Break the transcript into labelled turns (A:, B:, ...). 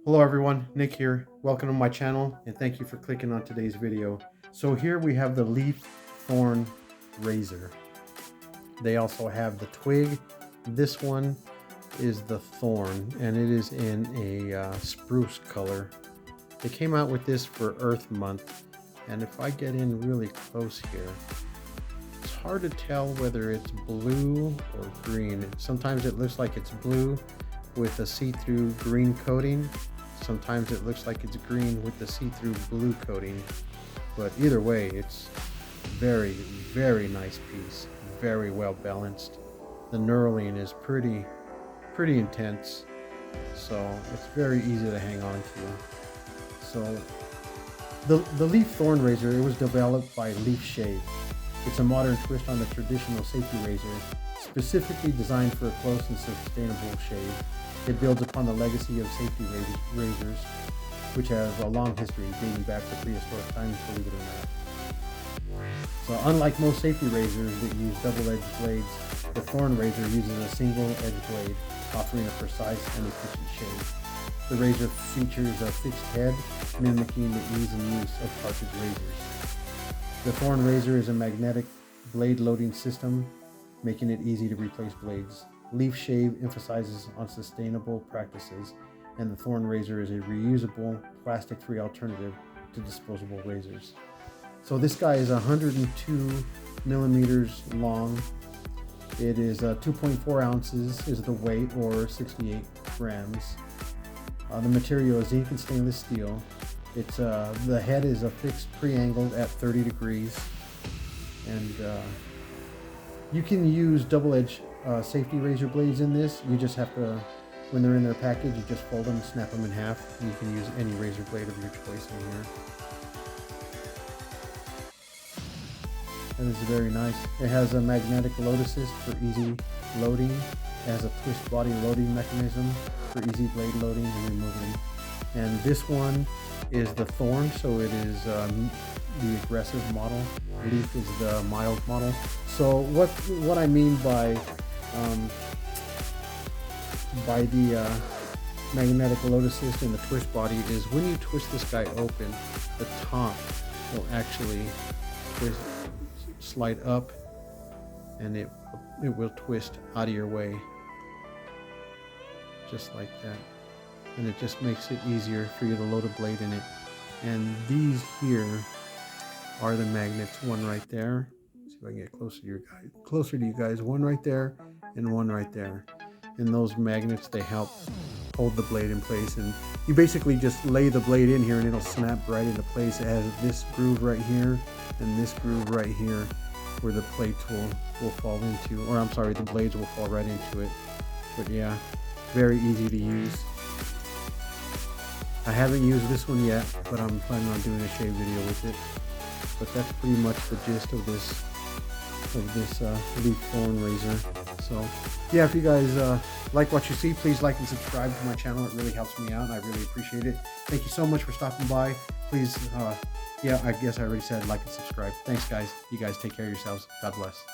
A: Hello everyone, Nick here. Welcome to my channel and thank you for clicking on today's video. So here we have the LEAF Thorn Razor. They also have the twig. This one is the thorn and it is in a spruce color. They came out with this for Earth Month, and if I get in really close here, it's hard to tell whether it's blue or green. Sometimes it looks like it's blue with a see-through green coating. Sometimes it looks like it's green with the see-through blue coating. But either way, it's very, very nice piece. Very well balanced. The knurling is pretty intense. So it's very easy to hang on to. So the LEAF Thorn Razor, it was developed by LEAF Shave. It's a modern twist on the traditional safety razor, specifically designed for a close and sustainable shave. It builds upon the legacy of safety razors, which have a long history dating back to prehistoric times, believe it or not. So unlike most safety razors that use double-edged blades, the Thorn Razor uses a single-edged blade, offering a precise and efficient shave. The razor features a fixed head, mimicking the ease and use of cartridge razors. The Thorn Razor is a magnetic blade loading system, making it easy to replace blades. LEAF Shave emphasizes on sustainable practices, and the Thorn Razor is a reusable, plastic-free alternative to disposable razors. So this guy is 102 millimeters long. It is 2.4 ounces is the weight, or 68 grams. The material is zinc and stainless steel. It's the head is affixed pre-angled at 30 degrees, and you can use double-edged safety razor blades in this. You just have to, when they're in their package, you just fold them, snap them in half, and you can use any razor blade of your choice in here. And it's very nice. It has a magnetic load assist for easy loading. It has a twist body loading mechanism for easy blade loading and removing. And this one is the Thorn, so it is the aggressive model. LEAF is the mild model. So what I mean by the magnetic load assist and the twist body is when you twist this guy open, the top will actually slide up, and it will twist out of your way, just like that. And it just makes it easier for you to load a blade in it. And these here are the magnets, one right there. Let's see if I can get closer to you guys. One right there and one right there. And those magnets, they help hold the blade in place. And you basically just lay the blade in here and it'll snap right into place. It has this groove right here and this groove right here where the plates will fall into, or I'm sorry, the blades will fall right into it. But yeah, very easy to use. I haven't used this one yet, but I'm planning on doing a shave video with it. But that's pretty much the gist of this LEAF Thorn Razor. So yeah, if you guys like what you see, please like and subscribe to my channel. It really helps me out and I really appreciate it. Thank you so much for stopping by. Please, yeah, I guess I already said like and subscribe. Thanks guys. You guys take care of yourselves. God bless.